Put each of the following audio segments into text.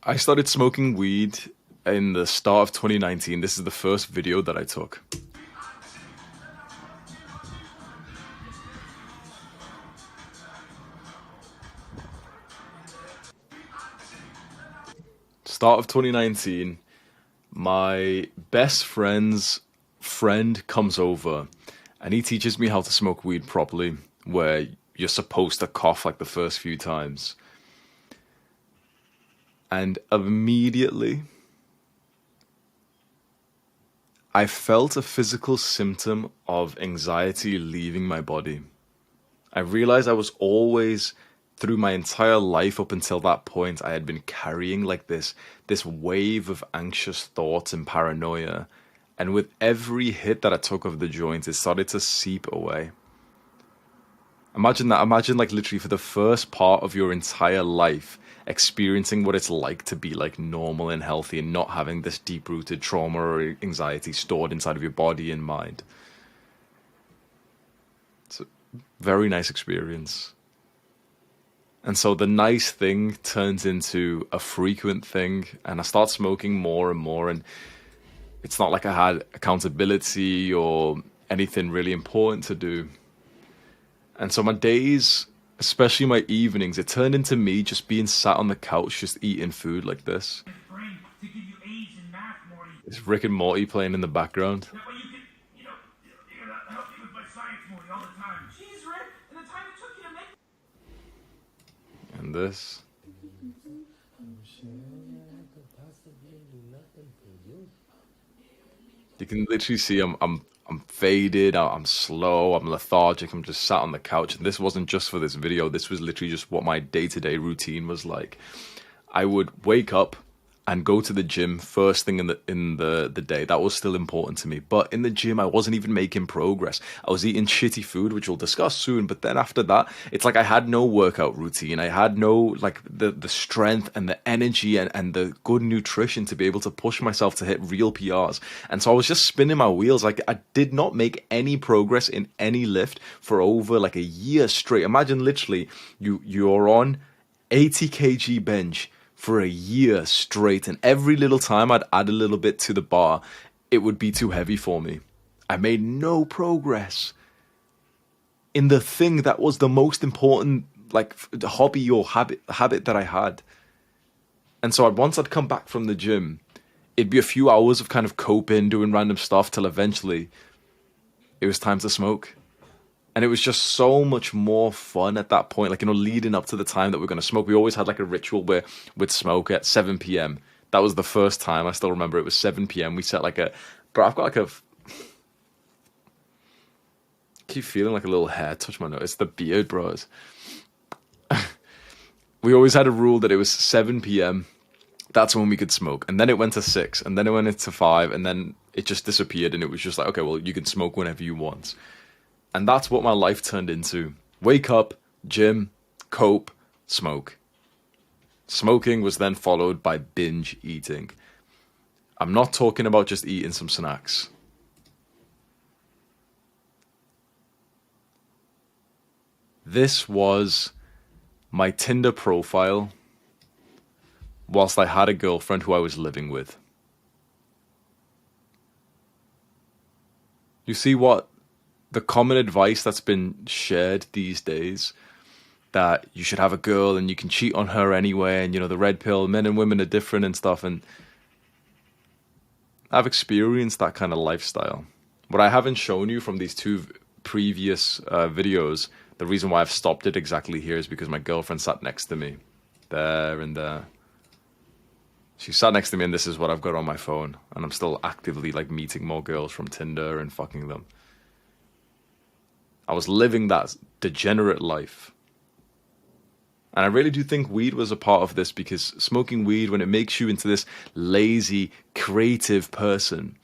I started smoking weed in the start of 2019. This is the first video that I took. Start of 2019, my best friend's friend comes over and he teaches me how to smoke weed properly, where you're supposed to cough like the first few times. And immediately, I felt a physical symptom of anxiety leaving my body. I realized I was always, through my entire life up until that point, I had been carrying like this wave of anxious thoughts and paranoia. And with every hit that I took of the joint, it started to seep away. Imagine that. Imagine like literally for the first part of your entire life, experiencing what it's like to be like normal and healthy and not having this deep-rooted trauma or anxiety stored inside of your body and mind. It's a very nice experience. And so the nice thing turns into a frequent thing, and I start smoking more and more, and it's not like I had accountability or anything really important to do. And so my days, especially my evenings, it turned into me just being sat on the couch, just eating food like this. It's Rick and Morty playing in the background. And this. You can literally see I'm faded, I'm slow, I'm lethargic, I'm just sat on the couch. And this wasn't just for this video, this was literally just what my day-to-day routine was like. I would wake up and go to the gym first thing in the day. That was still important to me. But in the gym, I wasn't even making progress. I was eating shitty food, which we'll discuss soon. But then after that, it's like I had no workout routine. I had no like the strength and the energy and the good nutrition to be able to push myself to hit real PRs. And so I was just spinning my wheels. Like I did not make any progress in any lift for over like a year straight. Imagine literally you're on 80 kg bench for a year straight, and every little time I'd add a little bit to the bar, it would be too heavy for me. I made no progress in the thing that was the most important, like hobby or habit that I had. And so once I'd come back from the gym, it'd be a few hours of kind of coping, doing random stuff, till eventually it was time to smoke. And it was just so much more fun at that point, like, you know, leading up to the time that we're going to smoke. We always had like a ritual where we'd smoke at 7 p.m. That was the first time. I still remember it was 7 p.m. We set like bro, I've got like keep feeling like a little hair touch my nose. It's the beard, bros. We always had a rule that it was 7 p.m. That's when we could smoke. And then it went to 6, and then it went into 5, and then it just disappeared. And it was just like, okay, well, you can smoke whenever you want. And that's what my life turned into. Wake up, gym, cope, smoke. Smoking was then followed by binge eating. I'm not talking about just eating some snacks. This was my Tinder profile whilst I had a girlfriend who I was living with. You see what? The common advice that's been shared these days, that you should have a girl and you can cheat on her anyway, and you know, the red pill, men and women are different and stuff, and I've experienced that kind of lifestyle. What I haven't shown you from these two previous videos, the reason why I've stopped it exactly here is because my girlfriend sat next to me, there and there. She sat next to me, and this is what I've got on my phone, and I'm still actively like meeting more girls from Tinder and fucking them. I was living that degenerate life. And I really do think weed was a part of this, because smoking weed, when it makes you into this lazy, creative person,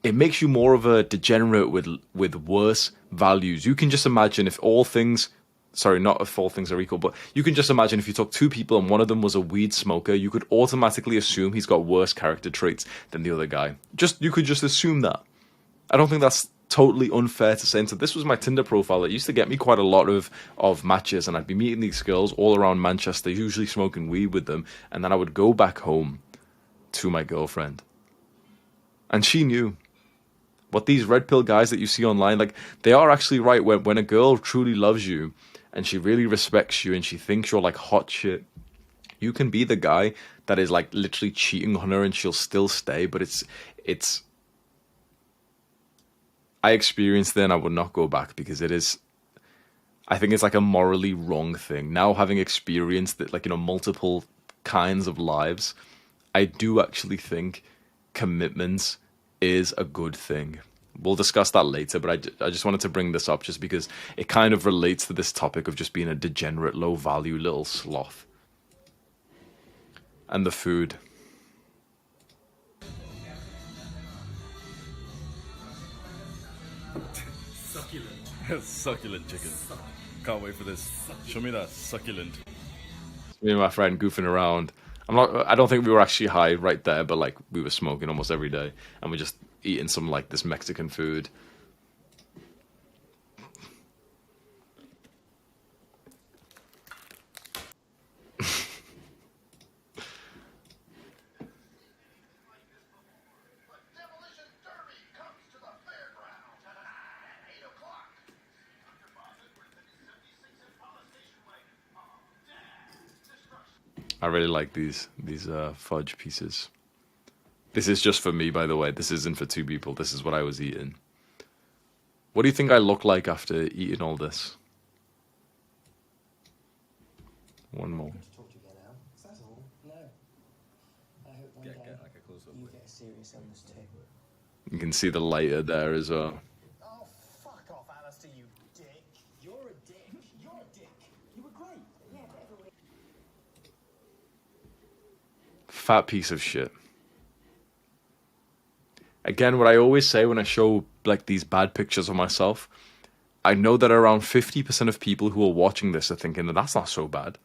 it makes you more of a degenerate with worse values. You can just imagine if all things, sorry, not if all things are equal, but you can just imagine if you took two people and one of them was a weed smoker, you could automatically assume he's got worse character traits than the other guy. You could just assume that. I don't think that's totally unfair to say. And so this was my Tinder profile. It used to get me quite a lot of matches, and I'd be meeting these girls all around Manchester, usually smoking weed with them, and then I would go back home to my girlfriend. And she knew. What these red pill guys that you see online, like, they are actually right. When a girl truly loves you and she really respects you and she thinks you're like hot shit, you can be the guy that is like literally cheating on her and she'll still stay. But it's I experienced it and I would not go back, because I think it's like a morally wrong thing. Now, having experienced it, like, multiple kinds of lives, I do actually think commitments is a good thing. We'll discuss that later, but I just wanted to bring this up just because it kind of relates to this topic of just being a degenerate, low-value little sloth. And the food. Succulent. Succulent chicken. Can't wait for this. Show me that succulent. Me and my friend goofing around. I don't think we were actually high right there, but like we were smoking almost every day, and we're just eating some like this Mexican food. I really like these fudge pieces. This is just for me, by the way. This isn't for two people. This is what I was eating. What do you think I look like after eating all this? One more. You can see the lighter there as well. Oh, fuck off, Alistair, you dick. You're a dick. You're a dick. You were great. Yeah, but Fat piece of shit. Again, what I always say when I show like these bad pictures of myself, I know that around 50% of people who are watching this are thinking that that's not so bad.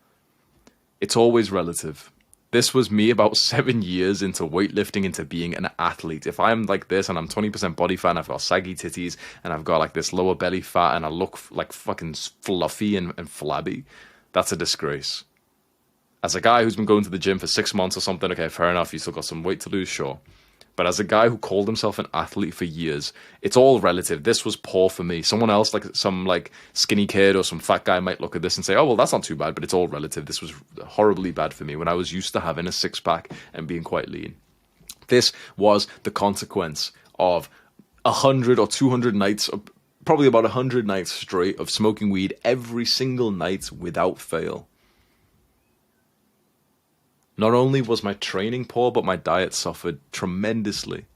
It's always relative. This was me about 7 years into weightlifting, into being an athlete. If I'm like this and I'm 20% body fat and I've got saggy titties and I've got like this lower belly fat and I look like fucking fluffy and flabby, that's a disgrace. As a guy who's been going to the gym for 6 months or something, okay, fair enough, you still got some weight to lose, sure. But as a guy who called himself an athlete for years, it's all relative. This was poor for me. Someone else, like some like skinny kid or some fat guy, might look at this and say, oh, well, that's not too bad, but it's all relative. This was horribly bad for me when I was used to having a six-pack and being quite lean. This was the consequence of 100 or 200 nights, probably about 100 nights straight of smoking weed every single night without fail. Not only was my training poor, but my diet suffered tremendously.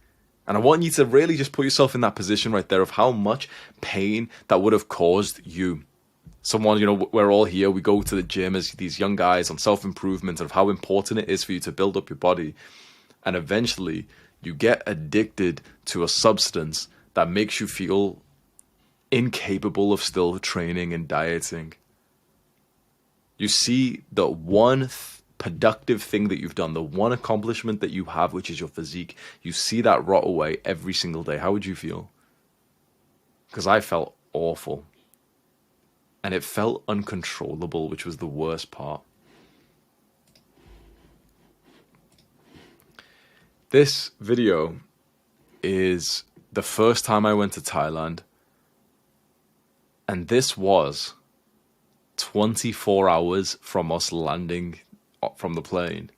And I want you to really just put yourself in that position right there of how much pain that would have caused you. Someone, we're all here, we go to the gym as these young guys on self-improvement and of how important it is for you to build up your body. And eventually, you get addicted to a substance that makes you feel incapable of still training and dieting. You see the one productive thing that you've done, the one accomplishment that you have, which is your physique, you see that rot away every single day. How would you feel? Because I felt awful. And it felt uncontrollable, which was the worst part. This video is the first time I went to Thailand. And this was 24 hours from us landing from the plane.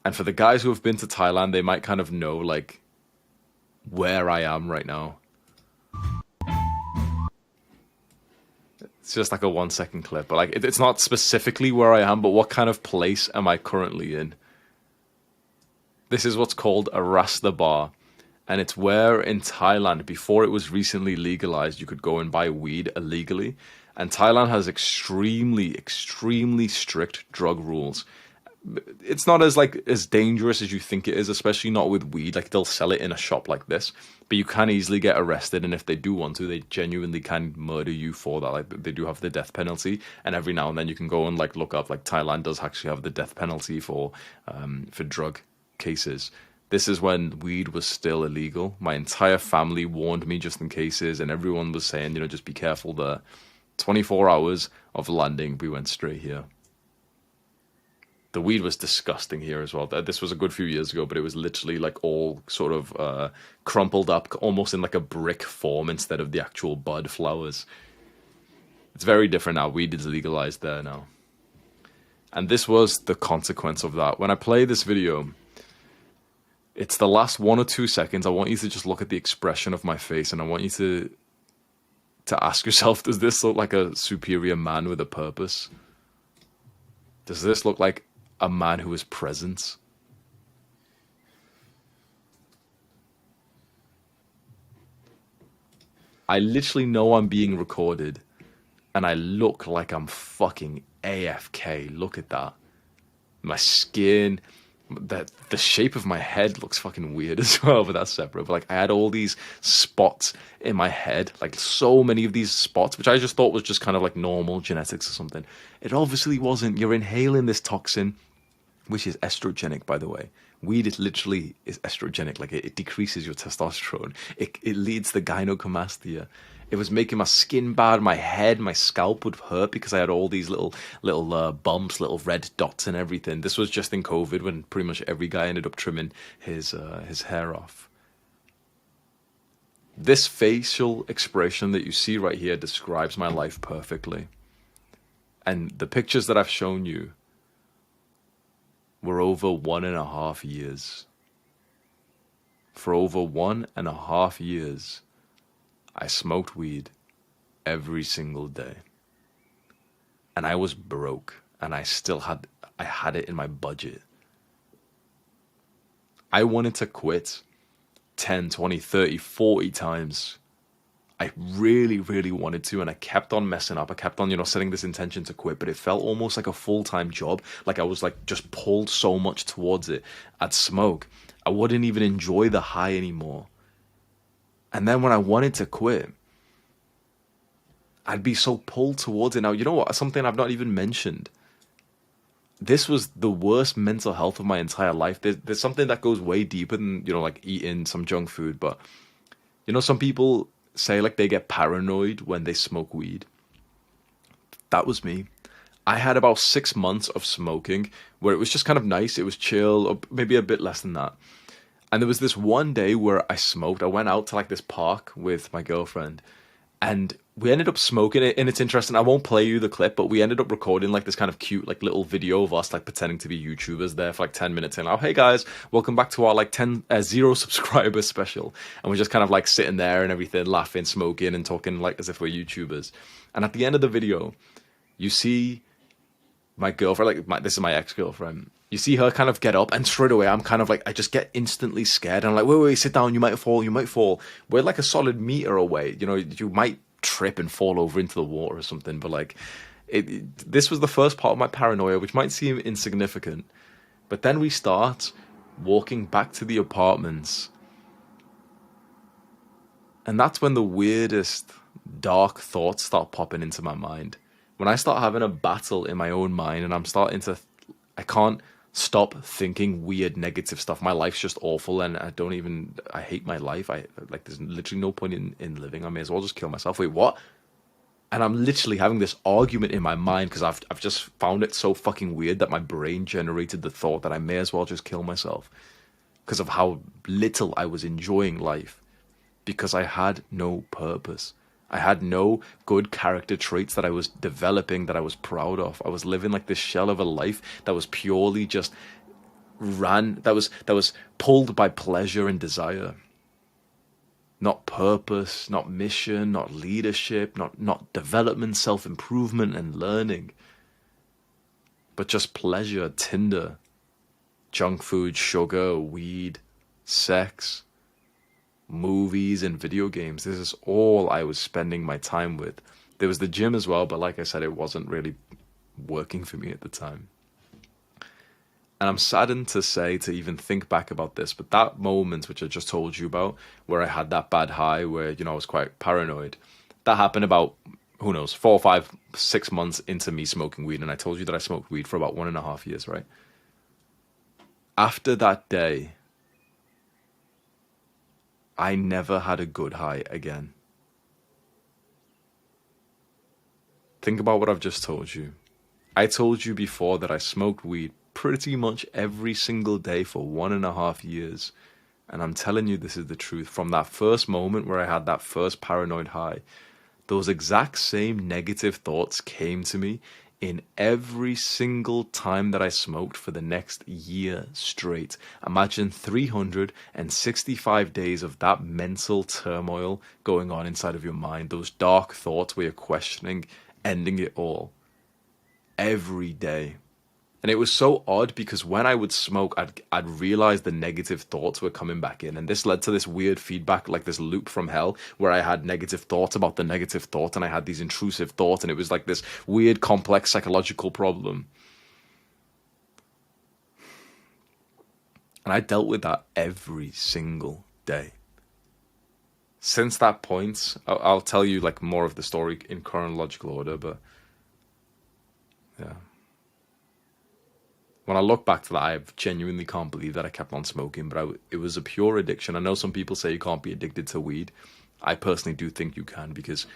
And for the guys who have been to Thailand, they might kind of know like where I am right now. It's just like a 1 second clip, but like it's not specifically where I am, but what kind of place am I currently in? This is what's called a Rasta bar, and it's where in Thailand, before it was recently legalized, you could go and buy weed illegally. And Thailand has extremely, extremely strict drug rules. It's not as dangerous as you think it is, especially not with weed. Like, they'll sell it in a shop like this, but you can easily get arrested. And if they do want to, they genuinely can murder you for that. Like, they do have the death penalty. And every now and then you can go and like look up, like, Thailand does actually have the death penalty for drug cases. This is when weed was still illegal. My entire family warned me just in cases, and everyone was saying, just be careful there. 24 hours of landing, we went straight here. The weed was disgusting here as well. This was a good few years ago, but it was literally like all sort of crumpled up, almost in like a brick form instead of the actual bud flowers. It's very different now. Weed is legalized there now. And this was the consequence of that. When I play this video, it's the last 1 or 2 seconds. I want you to just look at the expression of my face, and I want you to ask yourself, does this look like a superior man with a purpose? Does this look like a man who is present? I literally know I'm being recorded, and I look like I'm fucking AFK. Look at that. My skin, the shape of my head looks fucking weird as well, but that's separate. But like, I had all these spots in my head, like so many of these spots, which I just thought was just kind of like normal genetics or something. It obviously wasn't. You're inhaling this toxin, which is estrogenic, by the way. Weed is literally estrogenic. Like it decreases your testosterone. It leads to gynecomastia. It was making my skin bad, my head, my scalp would hurt because I had all these little bumps, little red dots and everything. This was just in COVID when pretty much every guy ended up trimming his hair off. This facial expression that you see right here describes my life perfectly. And the pictures that I've shown you were over 1.5 years. For over 1.5 years, I smoked weed every single day. And I was broke, and I had it in my budget. I wanted to quit 10, 20, 30, 40 times. I really, really wanted to, and I kept on messing up. I kept on, setting this intention to quit, but it felt almost like a full-time job. Like I was like just pulled so much towards it. I'd smoke. I wouldn't even enjoy the high anymore. And then when I wanted to quit, I'd be so pulled towards it. Now, you know what? Something I've not even mentioned. This was the worst mental health of my entire life. There's something that goes way deeper than, like eating some junk food. But, some people say like they get paranoid when they smoke weed. That was me. I had about 6 months of smoking where it was just kind of nice. It was chill, or maybe a bit less than that. And there was this one day where I smoked. I went out to like this park with my girlfriend, and we ended up smoking it. And it's interesting. I won't play you the clip, but we ended up recording like this kind of cute like little video of us like pretending to be YouTubers there for like 10 minutes. And oh, hey guys, welcome back to our like 0 subscriber special. And we're just kind of like sitting there and everything, laughing, smoking, and talking like as if we're YouTubers. And at the end of the video, you see my girlfriend, this is my ex-girlfriend. You see her kind of get up, and straight away I'm kind of like, I just get instantly scared. And I'm like, wait, sit down, you might fall. We're like a solid meter away. You might trip and fall over into the water or something. But like, this was the first part of my paranoia, which might seem insignificant. But then we start walking back to the apartments. And that's when the weirdest dark thoughts start popping into my mind. When I start having a battle in my own mind, and I can't stop thinking weird negative stuff. My life's just awful, and I hate my life. There's literally no point in living. I may as well just kill myself. Wait, what? And I'm literally having this argument in my mind because I've just found it so fucking weird that my brain generated the thought that I may as well just kill myself because of how little I was enjoying life, because I had no purpose. I had no good character traits that I was developing, that I was proud of. I was living like this shell of a life that was purely just that was pulled by pleasure and desire. Not purpose, not mission, not leadership, not development, self-improvement and learning. But just pleasure, Tinder, junk food, sugar, weed, sex, movies and video games. This is all I was spending my time with. There was the gym as well, but like I said, it wasn't really working for me at the time. And I'm saddened to even think back about this, but that moment which I just told you about, where I had that bad high, where I was quite paranoid, that happened about, 4, 5, 6 months into me smoking weed. And I told you that I smoked weed for about 1.5 years, right? After that day, I never had a good high again. Think about what I've just told you. I told you before that I smoked weed pretty much every single day for 1.5 years. And I'm telling you, this is the truth. From that first moment where I had that first paranoid high, those exact same negative thoughts came to me in every single time that I smoked for the next year straight. Imagine 365 days of that mental turmoil going on inside of your mind, those dark thoughts where you're questioning ending it all every day. And it was so odd because when I would smoke, I'd realize the negative thoughts were coming back in. And this led to this weird feedback, like this loop from hell, where I had negative thoughts about the negative thought, and I had these intrusive thoughts, and it was like this weird, complex psychological problem. And I dealt with that every single day. Since that point, I'll tell you like more of the story in chronological order, but yeah. When I look back to that, I genuinely can't believe that I kept on smoking, but it was a pure addiction. I know some people say you can't be addicted to weed. I personally do think you can, because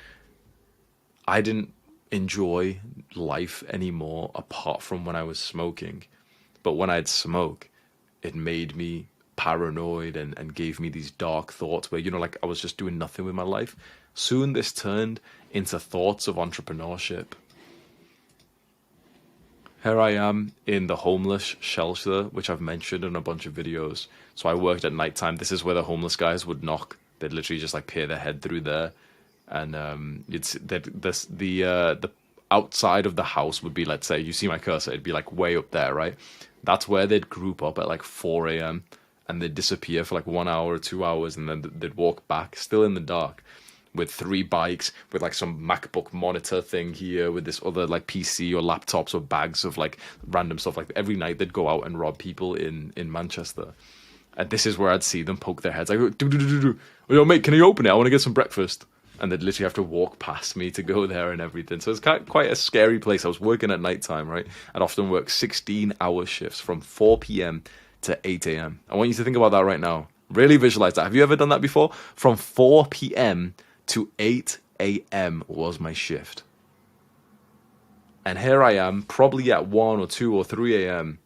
I didn't enjoy life anymore apart from when I was smoking. But when I'd smoke, it made me paranoid and gave me these dark thoughts where, like I was just doing nothing with my life. Soon this turned into thoughts of entrepreneurship. Here I am in the homeless shelter, which I've mentioned in a bunch of videos. So I worked at nighttime. This is where the homeless guys would knock. They'd literally just like peer their head through there, and it's the outside of the house would be, let's say, you see my cursor, it'd be like way up there, right? That's where they'd group up at like 4 a.m. and they'd disappear for like 1 hour or 2 hours, and then they'd walk back, still in the dark, with 3 bikes, with like some MacBook monitor thing here, with this other like PC or laptops or bags of like random stuff. Like every night they'd go out and rob people in Manchester. And this is where I'd see them poke their heads. I go, yo mate, can you open it? I want to get some breakfast. And they'd literally have to walk past me to go there and everything. So it's quite a scary place. I was working at nighttime, right? I'd often work 16-hour shifts from 4 p.m. to 8 a.m. I want you to think about that right now. Really visualize that. Have you ever done that before? From 4 p.m. to 8 a.m. was my shift. And here I am, probably at 1 or 2 or 3 a.m.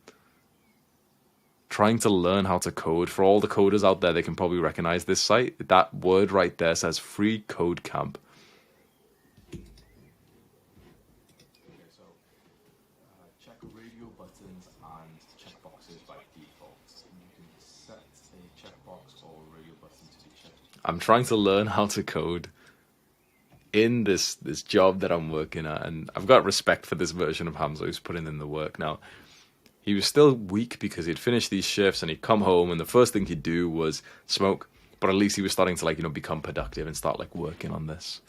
trying to learn how to code. For all the coders out there, they can probably recognize this site. That word right there says Free Code Camp. Okay, so check radio buttons and checkboxes by default. You can set a checkbox or radio button to be checked. I'm trying to learn how to code in this job that I'm working at, and I've got respect for this version of Hamza who's putting in the work. Now, he was still weak because he'd finished these shifts and he'd come home and the first thing he'd do was smoke, but at least he was starting to become productive and start working on this.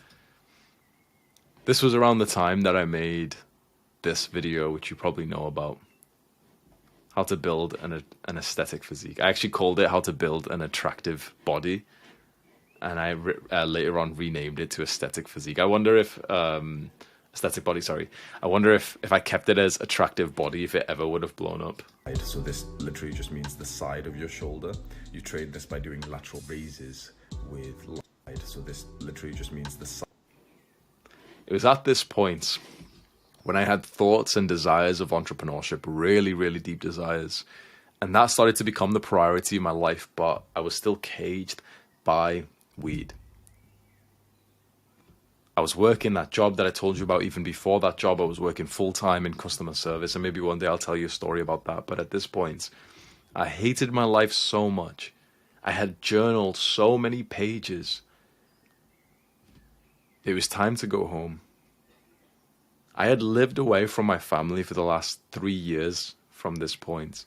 This was around the time that I made this video, which you probably know about, how to build an aesthetic physique. I actually called it How to Build an Attractive Body, and I later on renamed it to Aesthetic Physique. I wonder if Aesthetic Body, sorry. I wonder if I kept it as Attractive Body, if it ever would have blown up. So this literally just means the side of your shoulder. You train this by doing lateral raises with slide. So this literally just means the side. It was at this point when I had thoughts and desires of entrepreneurship, really, really deep desires. And that started to become the priority in my life, but I was still caged by weed. I was working that job that I told you about. Even before that job, I was working full-time in customer service, and maybe one day I'll tell you a story about that. But at this point, I hated my life so much. I had journaled so many pages. It was time to go home. I had lived away from my family for the last 3 years from this point,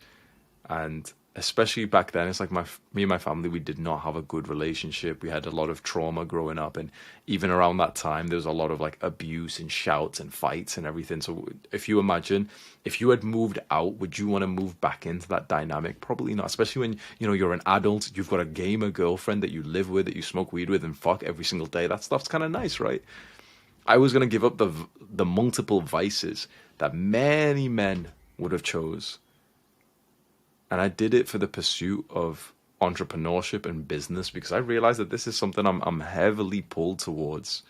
and especially back then, it's like me and my family, we did not have a good relationship. We had a lot of trauma growing up, and even around that time, there was a lot of abuse and shouts and fights and everything. So if you imagine, if you had moved out, would you want to move back into that dynamic? Probably not, especially when, you're an adult, you've got a gamer girlfriend that you live with, that you smoke weed with and fuck every single day. That stuff's kind of nice, right? I was going to give up the multiple vices that many men would have chose. And I did it for the pursuit of entrepreneurship and business because I realized that this is something I'm heavily pulled towards.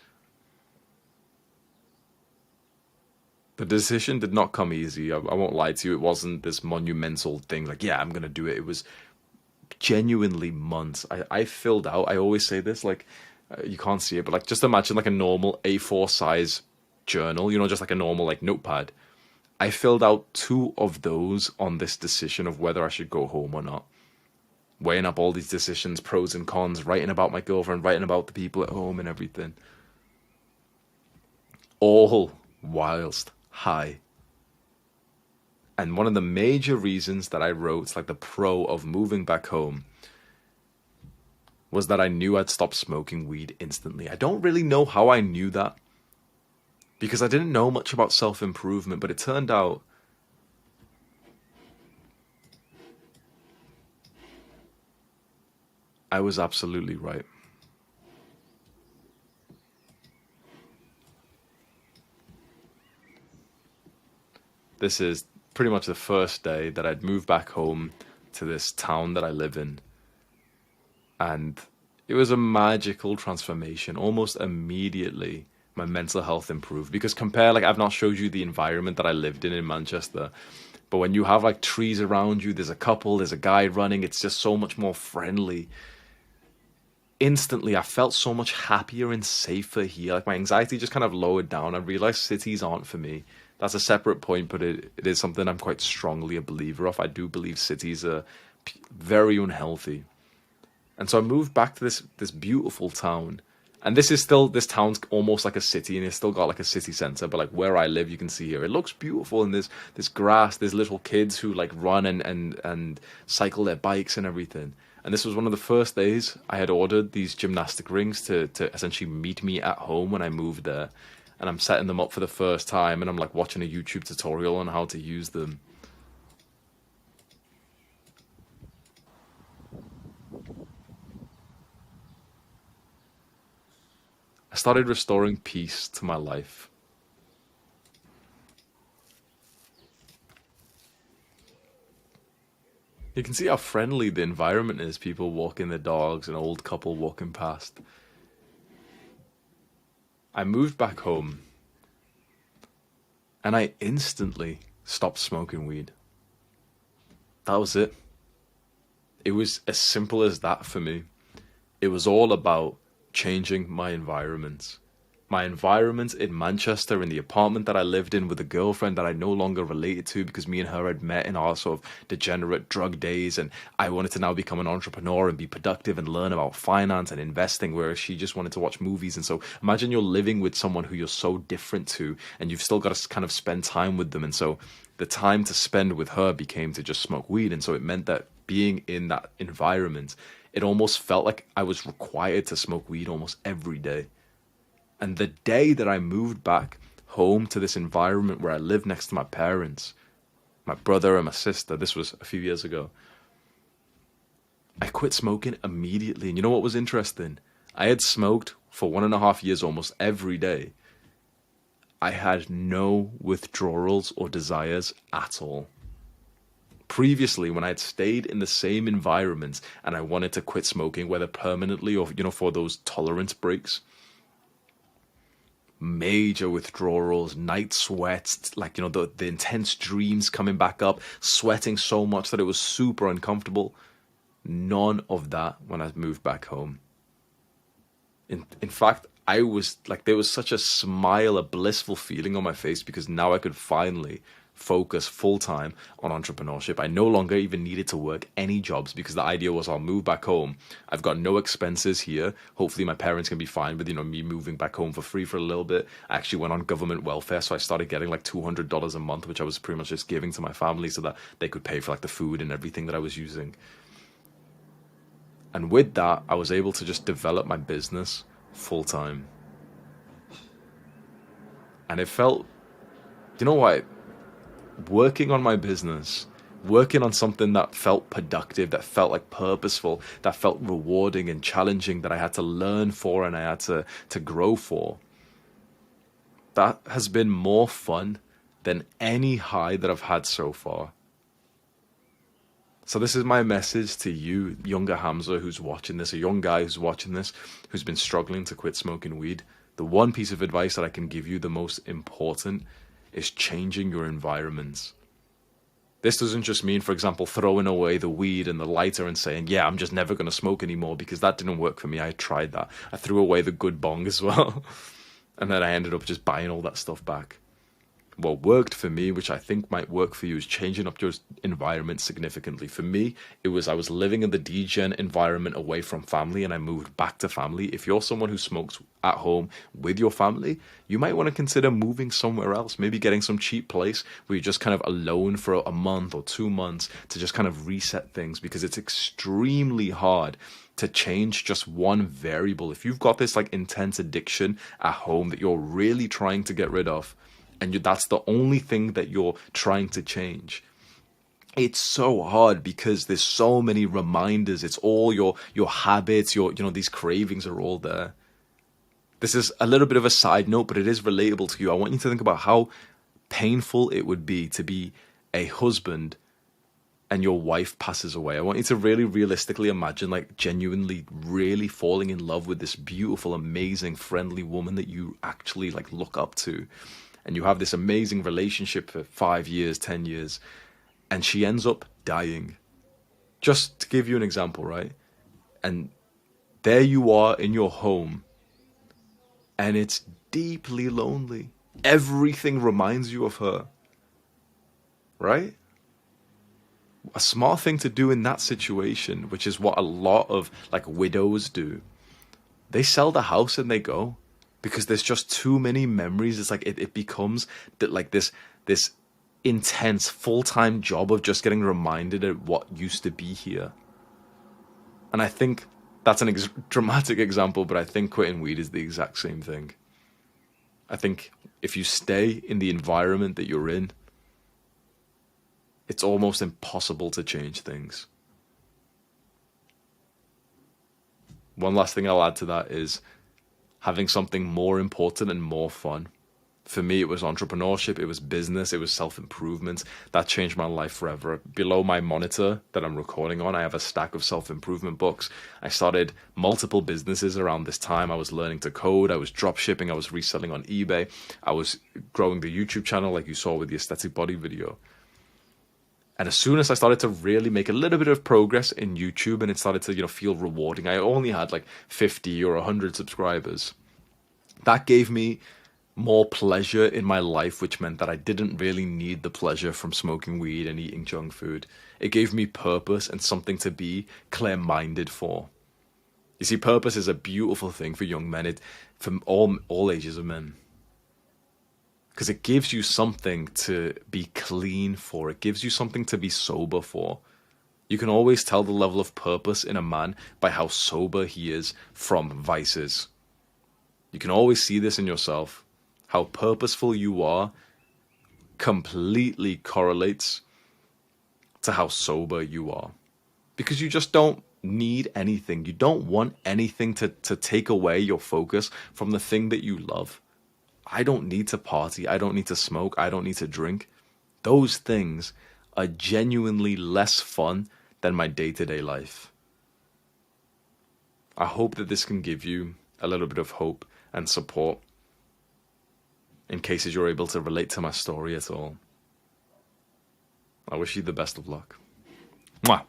The decision did not come easy. I won't lie to you. It wasn't this monumental thing like, yeah, I'm going to do it. It was genuinely months. I filled out, I always say this, like, you can't see it, but like, just imagine like a normal A4 size journal, you know, just like a normal like notepad. I filled out 2 of those on this decision of whether I should go home or not. Weighing up all these decisions, pros and cons, writing about my girlfriend, writing about the people at home and everything. All whilst high. And one of the major reasons that I wrote like the pro of moving back home was that I knew I'd stop smoking weed instantly. I don't really know how I knew that because I didn't know much about self-improvement, but it turned out I was absolutely right. This is pretty much the first day that I'd moved back home to this town that I live in. And it was a magical transformation. Almost immediately, my mental health improved. Because compare, like, I've not showed you the environment that I lived in Manchester. But when you have like trees around you, there's a couple, there's a guy running, it's just so much more friendly. Instantly, I felt so much happier and safer here. Like my anxiety just kind of lowered down. I realized cities aren't for me. That's a separate point, but it is something I'm quite strongly a believer of. I do believe cities are very unhealthy. And so I moved back to this beautiful town. And this town's almost like a city, and it's still got like a city center. But like where I live, you can see here, it looks beautiful. And there's this grass, there's little kids who like run and cycle their bikes and everything. And this was one of the first days I had ordered these gymnastic rings to essentially meet me at home when I moved there. And I'm setting them up for the first time, and I'm like watching a YouTube tutorial on how to use them. I started restoring peace to my life. You can see how friendly the environment is. People walking their dogs, an old couple walking past. I moved back home and I instantly stopped smoking weed. That was it. It was as simple as that for me. It was all about changing my environment. My environment in Manchester, in the apartment that I lived in with a girlfriend that I no longer related to because me and her had met in our sort of degenerate drug days, and I wanted to now become an entrepreneur and be productive and learn about finance and investing, whereas she just wanted to watch movies. And so imagine you're living with someone who you're so different to, and you've still got to kind of spend time with them. And so the time to spend with her became to just smoke weed. And so it meant that being in that environment, it almost felt like I was required to smoke weed almost every day. And the day that I moved back home to this environment where I lived next to my parents, my brother and my sister, this was a few years ago, I quit smoking immediately. And you know what was interesting? I had smoked for 1.5 years almost every day. I had no withdrawals or desires at all. Previously, when I had stayed in the same environment and I wanted to quit smoking, whether permanently or, for those tolerance breaks, major withdrawals, night sweats, like, the intense dreams coming back up, sweating so much that it was super uncomfortable. None of that when I moved back home. In fact, I was like, there was such a smile, a blissful feeling on my face because now I could finally focus full-time on entrepreneurship. I no longer even needed to work any jobs because the idea was I'll move back home. I've got no expenses here. Hopefully my parents can be fine with, me moving back home for free for a little bit. I actually went on government welfare, so I started getting like $200 a month, which I was pretty much just giving to my family so that they could pay for like the food and everything that I was using. And with that, I was able to just develop my business full-time. And it felt, what? Working on my business, working on something that felt productive, that felt like purposeful, that felt rewarding and challenging, that I had to learn for and I had to grow for. That has been more fun than any high that I've had so far. So this is my message to you, younger Hamza, who's watching this, a young guy who's watching this, who's been struggling to quit smoking weed. The one piece of advice that I can give you, the most important, is changing your environments. This doesn't just mean, for example, throwing away the weed and the lighter and saying, yeah, I'm just never going to smoke anymore, because that didn't work for me. I tried that. I threw away the good bong as well. And then I ended up just buying all that stuff back. What worked for me, which I think might work for you, is changing up your environment significantly. For me, I was living in the degen environment away from family, and I moved back to family. If you're someone who smokes at home with your family, you might want to consider moving somewhere else, maybe getting some cheap place where you're just kind of alone for a month or 2 months to just kind of reset things, because it's extremely hard to change just one variable. If you've got this like intense addiction at home that you're really trying to get rid of, and that's the only thing that you're trying to change, it's so hard because there's so many reminders. It's all your habits, these cravings are all there. This is a little bit of a side note, but it is relatable to you. I want you to think about how painful it would be to be a husband and your wife passes away. I want you to really realistically imagine, like, genuinely really falling in love with this beautiful, amazing, friendly woman that you actually like look up to. And you have this amazing relationship for 5 years, 10 years, and she ends up dying. Just to give you an example, right? And there you are in your home, and it's deeply lonely. Everything reminds you of her, right? A smart thing to do in that situation, which is what a lot of like widows do, they sell the house and they go. Because there's just too many memories. It's like it becomes that like this intense full-time job of just getting reminded of what used to be here. And I think that's an dramatic example, but I think quitting weed is the exact same thing. I think if you stay in the environment that you're in, it's almost impossible to change things. One last thing I'll add to that is having something more important and more fun. For me, it was entrepreneurship, it was business, it was self-improvement. That changed my life forever. Below my monitor that I'm recording on, I have a stack of self-improvement books. I started multiple businesses around this time. I was learning to code, I was drop shipping, I was reselling on eBay, I was growing the YouTube channel like you saw with the aesthetic body video. And as soon as I started to really make a little bit of progress in YouTube and it started to, feel rewarding, I only had like 50 or 100 subscribers. That gave me more pleasure in my life, which meant that I didn't really need the pleasure from smoking weed and eating junk food. It gave me purpose and something to be clear-minded for. You see, purpose is a beautiful thing for young men, for all ages of men. Because it gives you something to be clean for. It gives you something to be sober for. You can always tell the level of purpose in a man by how sober he is from vices. You can always see this in yourself. How purposeful you are completely correlates to how sober you are. Because you just don't need anything. You don't want anything to take away your focus from the thing that you love. I don't need to party. I don't need to smoke. I don't need to drink. Those things are genuinely less fun than my day-to-day life. I hope that this can give you a little bit of hope and support in cases you're able to relate to my story at all. I wish you the best of luck. Mwah.